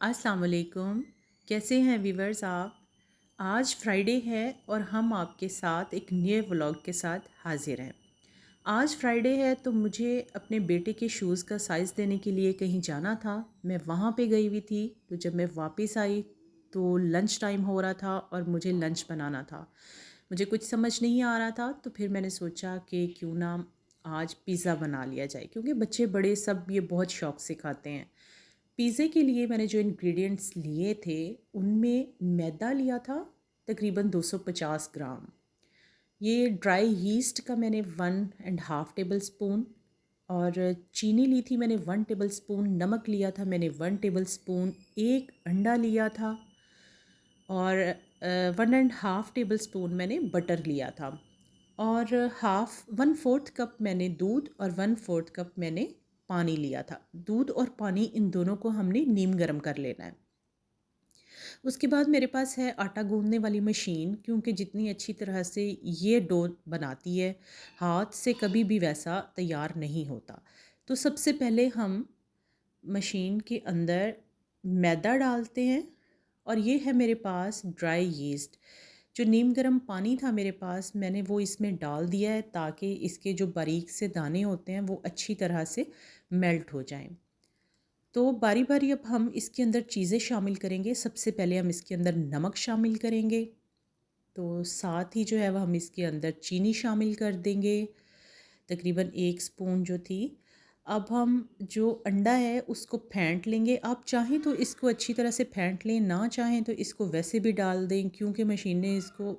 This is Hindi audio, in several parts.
अस्सलाम वालेकुम। कैसे हैं व्यूवर्स आप? आज फ्राइडे है और हम आपके साथ एक नए व्लॉग के साथ हाज़िर हैं। आज फ्राइडे है तो मुझे अपने बेटे के शूज़ का साइज़ देने के लिए कहीं जाना था। मैं वहाँ पे गई हुई थी, तो जब मैं वापस आई तो लंच टाइम हो रहा था और मुझे लंच बनाना था। मुझे कुछ समझ नहीं आ रहा था, तो फिर मैंने सोचा कि क्यों ना आज पिज़्ज़ा बना लिया जाए, क्योंकि बच्चे बड़े सब ये बहुत शौक़ से खाते हैं। पिज़्ज़े के लिए मैंने जो इंग्रेडिएंट्स लिए थे, उनमें मैदा लिया था तकरीबन 250 ग्राम। ये ड्राई यीस्ट का मैंने 1 एंड हाफ़ टेबल स्पून, और चीनी ली थी मैंने 1 टेबल स्पून, नमक लिया था मैंने 1 टेबल स्पून, 1 अंडा लिया था, और 1 एंड हाफ़ टेबल स्पून मैंने बटर लिया था, और 1/4 कप मैंने दूध और 1/4 कप मैंने पानी लिया था। दूध और पानी इन दोनों को हमने नीम गर्म कर लेना है। उसके बाद मेरे पास है आटा गूँदने वाली मशीन, क्योंकि जितनी अच्छी तरह से ये डो बनाती है, हाथ से कभी भी वैसा तैयार नहीं होता। तो सबसे पहले हम मशीन के अंदर मैदा डालते हैं, और ये है मेरे पास ड्राई यीस्ट। जो नीम गर्म पानी था मेरे पास, मैंने वो इसमें डाल दिया है ताकि इसके जो बारीक से दाने होते हैं वो अच्छी तरह से मेल्ट हो जाएं। तो बारी बारी अब हम इसके अंदर चीज़ें शामिल करेंगे। सबसे पहले हम इसके अंदर नमक शामिल करेंगे, तो साथ ही जो है वह हम इसके अंदर चीनी शामिल कर देंगे, तकरीबन 1 स्पून जो थी। अब हम जो अंडा है उसको फेंट लेंगे। आप चाहें तो इसको अच्छी तरह से फेंट लें, ना चाहें तो इसको वैसे भी डाल दें, क्योंकि मशीन ने इसको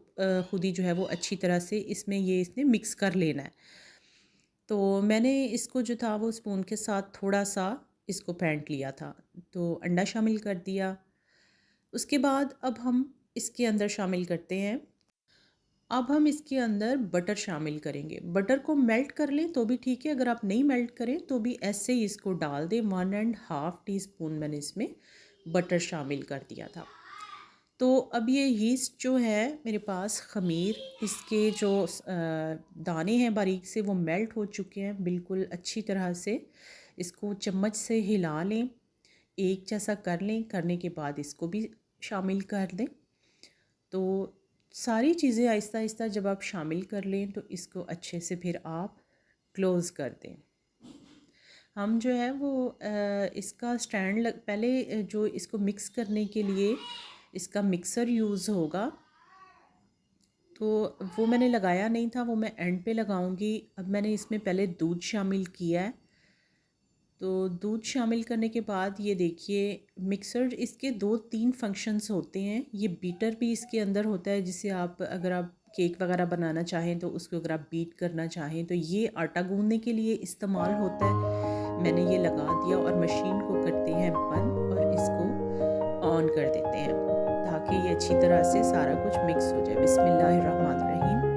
खुद ही जो है वो अच्छी तरह से इसने मिक्स कर लेना है। तो मैंने इसको जो था वो स्पून के साथ थोड़ा-सा इसको फेंट लिया था। तो अंडा शामिल कर दिया। उसके बाद अब हम इसके अंदर शामिल करते हैं, अब हम इसके अंदर बटर शामिल करेंगे। बटर को मेल्ट कर लें तो भी ठीक है, अगर आप नहीं मेल्ट करें तो भी ऐसे ही इसको डाल दें। 1 एंड हाफ़ टी स्पून मैंने इसमें बटर शामिल कर दिया था। तो अब ये यीस्ट जो है मेरे पास ख़मीर, इसके जो दाने हैं बारीक से, वो मेल्ट हो चुके हैं बिल्कुल अच्छी तरह से। इसको चम्मच से हिला लें, एक जैसा कर लें। करने के बाद इसको भी शामिल कर दें। तो सारी चीज़ें आहिस्ता आहिस्ता जब आप शामिल कर लें तो इसको अच्छे से फिर आप क्लोज़ कर दें। हम जो है वो इसका पहले जो इसको मिक्स करने के लिए इसका मिक्सर यूज़ होगा, तो वो मैंने लगाया नहीं था, वो मैं एंड पे लगाऊंगी। अब मैंने इसमें पहले दूध शामिल किया है। तो दूध शामिल करने के बाद ये देखिए, मिक्सर इसके 2-3 फंक्शंस होते हैं। ये बीटर भी इसके अंदर होता है, जिसे आप अगर आप केक वगैरह बनाना चाहें तो उसको अगर आप बीट करना चाहें तो ये आटा गूंदने के लिए इस्तेमाल होता है। मैंने ये लगा दिया और मशीन को करते हैं बंद और इसको ऑन कर देते हैं, ताकि ये अच्छी तरह से सारा कुछ मिक्स हो जाए। बिस्मिल्लाहिर्रहमानिर्रहीम।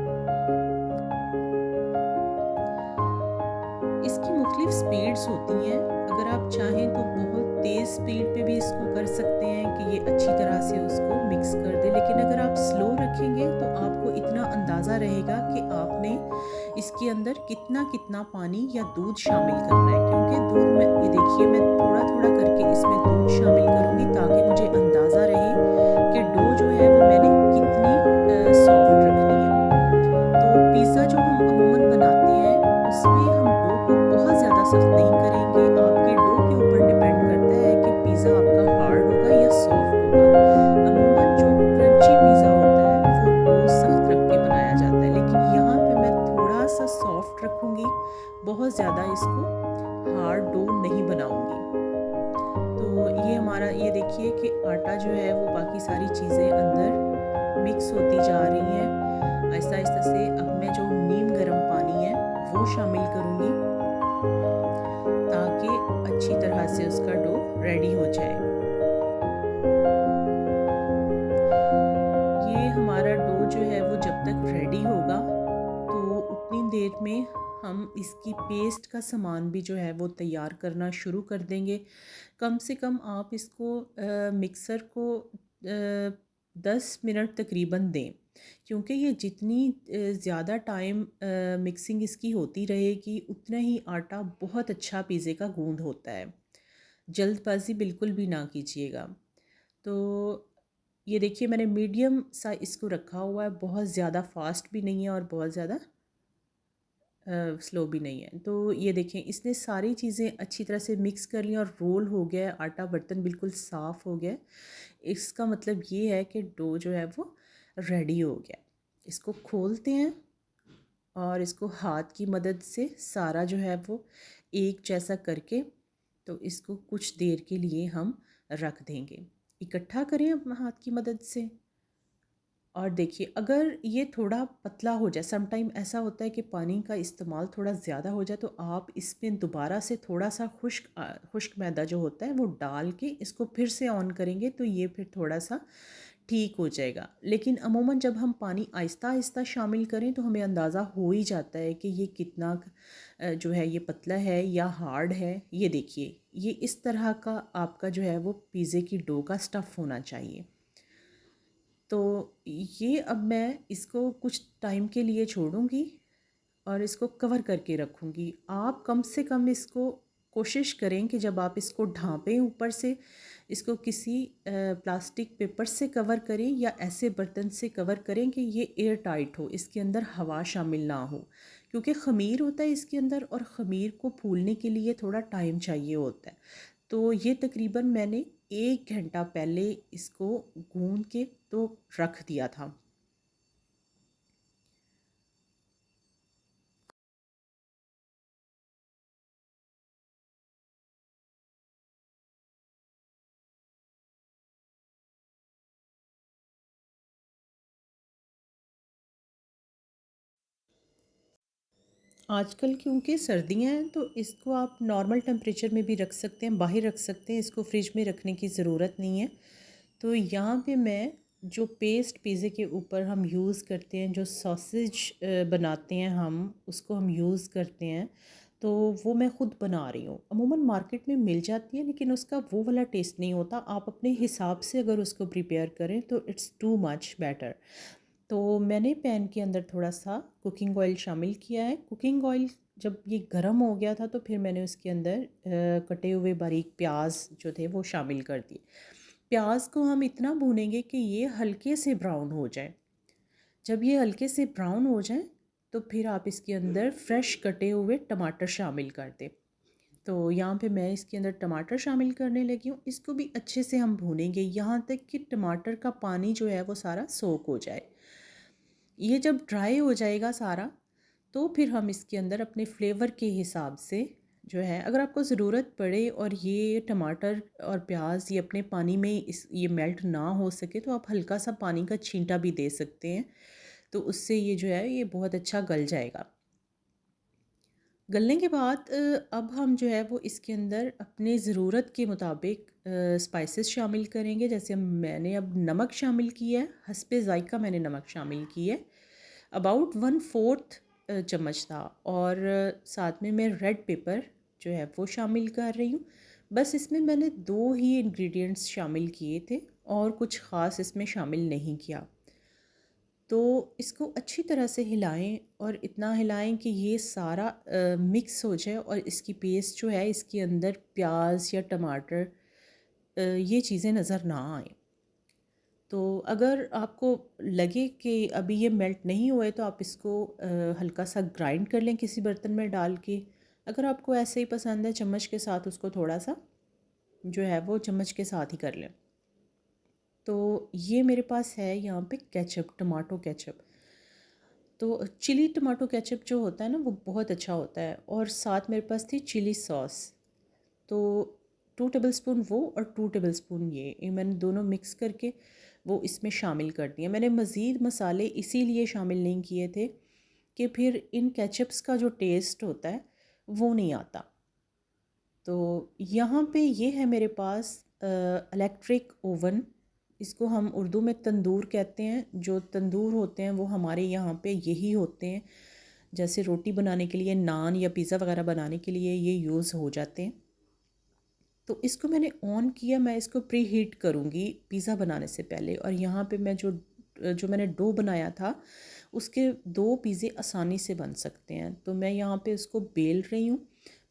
इसकी मुख्तलिफ स्पीड्स होती हैं। अगर आप चाहें तो बहुत तेज़ स्पीड पे भी इसको कर सकते हैं कि ये अच्छी तरह से उसको मिक्स कर दे, लेकिन अगर आप स्लो रखेंगे तो आपको इतना अंदाज़ा रहेगा कि आपने इसके अंदर कितना कितना पानी या दूध शामिल करना है। क्योंकि दूध में ये देखिए, मैं थोड़ा थोड़ा करके इसमें दूध शामिल करूँगी ताकि मुझे अंदाज़ा रहे कि डो जो है वो मैंने कितनी सॉफ्ट रखनी है। तो पिज़्ज़ा जो हम अमूमन बनाते हैं उसमें हम डो को बहुत ज़्यादा सख्त नहीं करेंगे। आपके डो के ऊपर डिपेंड करता है कि पिज़्ज़ा आपका हार्ड होगा या सॉफ्ट होगा। अमूमन जो क्रंची पिज़्ज़ा होता है वो डो सख्त रख के बनाया जाता है, लेकिन यहाँ पे मैं थोड़ा सा सॉफ्ट रखूँगी, बहुत ज़्यादा इसको हार्ड डो नहीं बनाऊँगी। तो ये हमारा, ये देखिए कि आटा जो है वो बाकी सारी चीज़ें अंदर मिक्स होती जा रही हैं आहिस्ता आहिस्ता से। अब मैं जो नीम गर्म पानी है वो शामिल करूँगी ताकि अच्छी तरह से उसका डो रेडी हो जाए। ये हमारा डो जो है वो जब तक रेडी होगा तो उतनी देर में हम इसकी पेस्ट का सामान भी जो है वो तैयार करना शुरू कर देंगे। कम से कम आप इसको मिक्सर को 10 मिनट तकरीबन दें, क्योंकि ये जितनी ज़्यादा टाइम मिक्सिंग इसकी होती रहेगी उतना ही आटा बहुत अच्छा पिज़्ज़े का गूंद होता है। जल्दबाज़ी बिल्कुल भी ना कीजिएगा। तो ये देखिए मैंने मीडियम सा इसको रखा हुआ है, बहुत ज़्यादा फास्ट भी नहीं है और बहुत ज़्यादा स्लो भी नहीं है। तो ये देखें इसने सारी चीज़ें अच्छी तरह से मिक्स कर ली और रोल हो गया है, आटा बर्तन बिल्कुल साफ़ हो गया है। इसका मतलब ये है कि डो जो है वो रेडी हो गया। इसको खोलते हैं और इसको हाथ की मदद से सारा जो है वो एक जैसा करके तो इसको कुछ देर के लिए हम रख देंगे। इकट्ठा करें अपना हाथ की मदद से। और देखिए अगर ये थोड़ा पतला हो जाए, सम टाइम ऐसा होता है कि पानी का इस्तेमाल थोड़ा ज़्यादा हो जाए, तो आप इसमें दोबारा से थोड़ा सा खुश्क मैदा जो होता है वो डाल के इसको फिर से ऑन करेंगे तो ये फिर थोड़ा सा ठीक हो जाएगा। लेकिन अमूमन जब हम पानी आहिस्ता आहिस्ता शामिल करें तो हमें अंदाज़ा हो ही जाता है कि ये कितना जो है ये पतला है या हार्ड है। ये देखिए ये इस तरह का आपका जो है वो पिज़्ज़े की डो का स्टफ़ होना चाहिए। तो ये अब मैं इसको कुछ टाइम के लिए छोड़ूंगी और इसको कवर करके रखूँगी। आप कम से कम इसको कोशिश करें कि जब आप इसको ढाँपें ऊपर से इसको किसी प्लास्टिक पेपर से कवर करें या ऐसे बर्तन से कवर करें कि ये एयर टाइट हो, इसके अंदर हवा शामिल ना हो, क्योंकि ख़मीर होता है इसके अंदर और ख़मीर को फूलने के लिए थोड़ा टाइम चाहिए होता है। तो ये तकरीबन मैंने 1 घंटा पहले इसको गूँद के तो रख दिया था। आजकल क्योंकि सर्दियाँ हैं तो इसको आप नॉर्मल टेम्परेचर में भी रख सकते हैं, बाहर रख सकते हैं, इसको फ्रिज में रखने की ज़रूरत नहीं है। तो यहाँ पे मैं जो पेस्ट पिज़्ज़े के ऊपर हम यूज़ करते हैं, जो सॉसेज बनाते हैं हम उसको हम यूज़ करते हैं, तो वो मैं ख़ुद बना रही हूँ। अमूमन मार्केट में मिल जाती है लेकिन उसका वो वाला टेस्ट नहीं होता। आप अपने हिसाब से अगर उसको प्रिपेयर करें तो इट्स टू मच बेटर। तो मैंने पैन के अंदर थोड़ा सा कुकिंग ऑयल शामिल किया है। कुकिंग ऑयल जब ये गर्म हो गया था तो फिर मैंने उसके अंदर कटे हुए बारीक प्याज जो थे वो शामिल कर दिए। प्याज को हम इतना भूनेंगे कि ये हल्के से ब्राउन हो जाए। जब ये हल्के से ब्राउन हो जाए तो फिर आप इसके अंदर फ्रेश कटे हुए टमाटर शामिल कर दें। तो यहाँ पे मैं इसके अंदर टमाटर शामिल करने लगी हूँ। इसको भी अच्छे से हम भूनेंगे यहाँ तक कि टमाटर का पानी जो है वो सारा सोक हो जाए। ये जब ड्राई हो जाएगा सारा तो फिर हम इसके अंदर अपने फ्लेवर के हिसाब से जो है, अगर आपको ज़रूरत पड़े और ये टमाटर और प्याज ये अपने पानी में ये मेल्ट ना हो सके तो आप हल्का सा पानी का छींटा भी दे सकते हैं। तो उससे ये जो है ये बहुत अच्छा गल जाएगा। गलने के बाद अब हम जो है वो इसके अंदर अपने ज़रूरत के मुताबिक स्पाइसेस शामिल करेंगे। जैसे मैंने अब नमक शामिल किया है, हस्बे ज़ायक़ा मैंने नमक शामिल की है, अबाउट 1/4 चम्मच था। और साथ में मैं रेड पेपर जो है वो शामिल कर रही हूँ। बस इसमें मैंने 2 ही इंग्रेडिएंट्स शामिल किए थे और कुछ ख़ास इसमें शामिल नहीं किया। तो इसको अच्छी तरह से हिलाएं और इतना हिलाएं कि ये सारा मिक्स हो जाए और इसकी पेस्ट जो है इसके अंदर प्याज या टमाटर ये चीज़ें नज़र ना आए। तो अगर आपको लगे कि अभी ये मेल्ट नहीं हुए तो आप इसको हल्का सा ग्राइंड कर लें किसी बर्तन में डाल के। अगर आपको ऐसे ही पसंद है चम्मच के साथ उसको थोड़ा सा जो है वो चम्मच के साथ ही कर लें। तो ये मेरे पास है यहाँ पे केचप, टमाटो केचप। तो चिली टमाटो केचप जो होता है ना वो बहुत अच्छा होता है। और साथ मेरे पास थी चिली सॉस। तो 2 टेबलस्पून वो और 2 टेबलस्पून ये मैंने दोनों मिक्स करके वो इसमें शामिल कर दिए। मैंने मज़ीद मसाले इसीलिए शामिल नहीं किए थे कि फिर इन केचप्स का जो टेस्ट होता है वो नहीं आता। तो यहाँ पे ये है मेरे पास इलेक्ट्रिक ओवन, इसको हम उर्दू में तंदूर कहते हैं। जो तंदूर होते हैं वो हमारे यहाँ पे यही होते हैं, जैसे रोटी बनाने के लिए, नान या पिज़्ज़ा वगैरह बनाने के लिए ये यूज़ हो जाते हैं। तो इसको मैंने ऑन किया, मैं इसको प्री हीट करूँगी पिज़्ज़ा बनाने से पहले। और यहाँ पे मैं जो जो मैंने डो बनाया था उसके 2 पिज़्ज़े आसानी से बन सकते हैं। तो मैं यहाँ पे उसको बेल रही हूँ।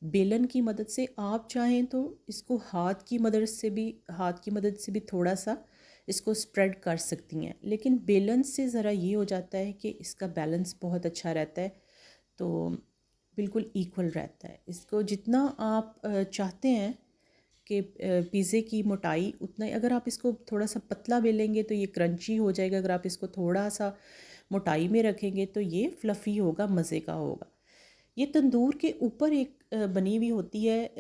बेलन की मदद से, आप चाहें तो इसको हाथ की मदद से भी थोड़ा सा इसको स्प्रेड कर सकती हैं, लेकिन बेलन से ज़रा ये हो जाता है कि इसका बैलेंस बहुत अच्छा रहता है, तो बिल्कुल इक्वल रहता है। इसको जितना आप चाहते हैं कि पिज़्ज़े की मोटाई, उतना ही अगर आप इसको थोड़ा सा पतला बेलेंगे तो ये क्रंची हो जाएगा, अगर आप इसको थोड़ा सा मोटाई में रखेंगे तो ये फ्लफ़ी होगा, मज़े का होगा। ये तंदूर के ऊपर एक बनी हुई होती है,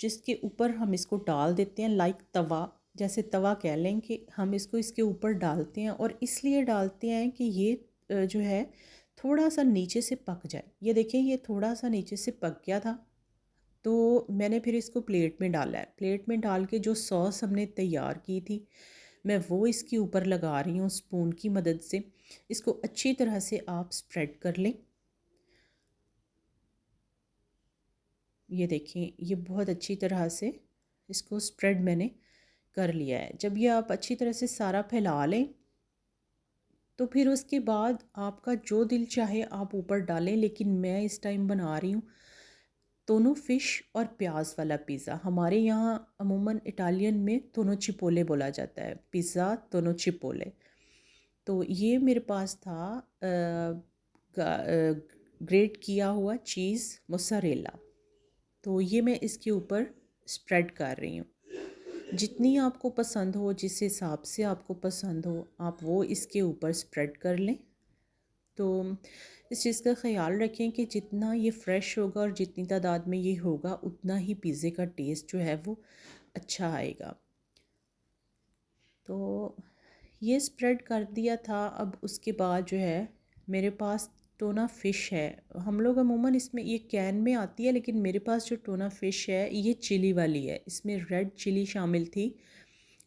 जिसके ऊपर हम इसको डाल देते हैं, लाइक तवा, जैसे तवा कह लें कि हम इसको इसके ऊपर डालते हैं, और इसलिए डालते हैं कि ये जो है थोड़ा सा नीचे से पक जाए। ये देखिए ये थोड़ा सा नीचे से पक गया था, तो मैंने फिर इसको प्लेट में डाला है। प्लेट में डाल के जो सॉस हमने तैयार की थी, मैं वो इसके ऊपर लगा रही हूँ स्पून की मदद से। इसको अच्छी तरह से आप स्प्रेड कर लें। ये देखिए ये बहुत अच्छी तरह से इसको स्प्रेड मैंने कर लिया है। जब ये आप अच्छी तरह से सारा फैला लें तो फिर उसके बाद आपका जो दिल चाहे आप ऊपर डालें, लेकिन मैं इस टाइम बना रही हूँ दोनों फ़िश और प्याज वाला पिज़्ज़ा। हमारे यहाँ अमूमन इटालियन में दोनों चिपोले बोला जाता है, पिज़्ज़ा दोनों चिपोले। तो ये मेरे पास था ग्रेट किया हुआ चीज़ मोज़रेला, तो ये मैं इसके ऊपर स्प्रेड कर रही हूँ। जितनी आपको पसंद हो, जिस हिसाब से आपको पसंद हो, आप वो इसके ऊपर स्प्रेड कर लें। तो इस चीज़ का ख़याल रखें कि जितना ये फ़्रेश होगा और जितनी तादाद में ये होगा, उतना ही पिज़्ज़े का टेस्ट जो है वो अच्छा आएगा। तो ये स्प्रेड कर दिया था। अब उसके बाद जो है मेरे पास टोना फ़िश है। हम लोग अमूमन इसमें ये कैन में आती है, लेकिन मेरे पास जो टोना फ़िश है ये चिली वाली है, इसमें रेड चिली शामिल थी।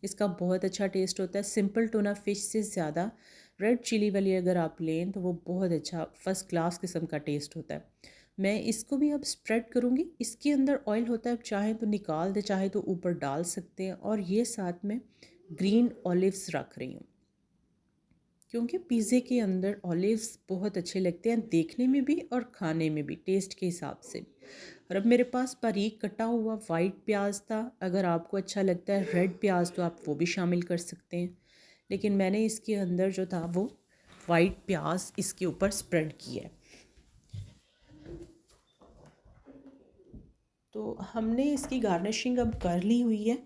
इसका बहुत अच्छा टेस्ट होता है। सिंपल टोना फ़िश से ज़्यादा रेड चिली वाली अगर आप लें तो वो बहुत अच्छा फ़र्स्ट क्लास किस्म का टेस्ट होता है। मैं इसको भी अब स्प्रेड करूँगी। इसके अंदर ऑयल होता है, आप चाहें तो निकाल दें, चाहे तो ऊपर डाल सकते हैं। और ये साथ में ग्रीन ऑलिव्स रख रही हूँ, क्योंकि पिज़्ज़े के अंदर ऑलिव्स बहुत अच्छे लगते हैं देखने में भी और खाने में भी, टेस्ट के हिसाब से। और अब मेरे पास बारीक कटा हुआ वाइट प्याज था। अगर आपको अच्छा लगता है रेड प्याज तो आप वो भी शामिल कर सकते हैं, लेकिन मैंने इसके अंदर जो था वो वाइट प्याज इसके ऊपर स्प्रेड किया है। तो हमने इसकी गार्निशिंग अब कर ली हुई है।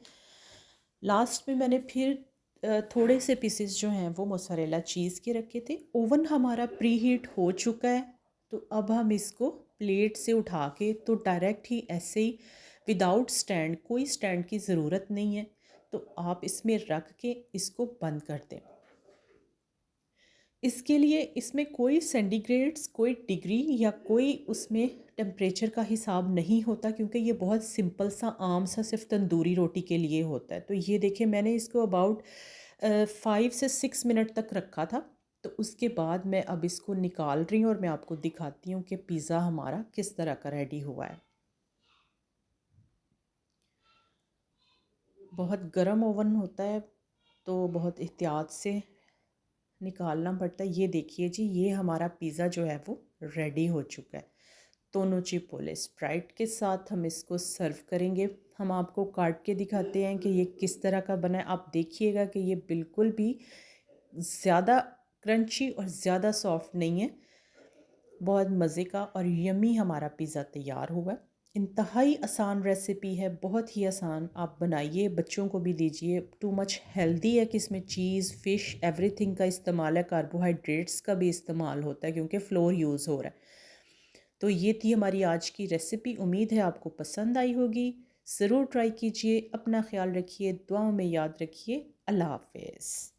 लास्ट में मैंने फिर थोड़े से पीसेस जो हैं वो मोज़रेला चीज़ के रखे थे। ओवन हमारा प्री हीट हो चुका है, तो अब हम इसको प्लेट से उठा के तो डायरेक्ट ही ऐसे ही विदाउट स्टैंड, कोई स्टैंड की ज़रूरत नहीं है, तो आप इसमें रख के इसको बंद कर दें। इसके लिए इसमें कोई सेंटीग्रेड्स, कोई डिग्री या कोई उसमें टेम्परेचर का हिसाब नहीं होता, क्योंकि ये बहुत सिंपल सा आम सा सिर्फ तंदूरी रोटी के लिए होता है। तो ये देखिए मैंने इसको अबाउट 5 से 6 मिनट तक रखा था। तो उसके बाद मैं अब इसको निकाल रही हूँ और मैं आपको दिखाती हूँ कि पिज़्ज़ा हमारा किस तरह का रेडी हुआ है। बहुत गर्म ओवन होता है, तो बहुत एहतियात से निकालना पड़ता है। ये देखिए जी, ये हमारा पिज़्ज़ा जो है वो रेडी हो चुका है। दोनों चिपोले स्प्राइट के साथ हम इसको सर्व करेंगे। हम आपको काट के दिखाते हैं कि ये किस तरह का बना है। आप देखिएगा कि ये बिल्कुल भी ज़्यादा क्रंची और ज़्यादा सॉफ्ट नहीं है। बहुत मज़े का और यमी हमारा पिज़्ज़ा तैयार हुआ है। इंतहाई आसान रेसिपी है, बहुत ही आसान। आप बनाइए, बच्चों को भी दीजिए। टू मच हेल्दी है कि इसमें चीज़, फ़िश, एवरीथिंग का इस्तेमाल है। कार्बोहाइड्रेट्स का भी इस्तेमाल होता है क्योंकि फ़्लोर यूज़ हो रहा है। तो ये थी हमारी आज की रेसिपी। उम्मीद है आपको पसंद आई होगी। ज़रूर ट्राई कीजिए। अपना ख्याल रखिए, दुआओं में याद रखिए। अल्लाह हाफ़िज़।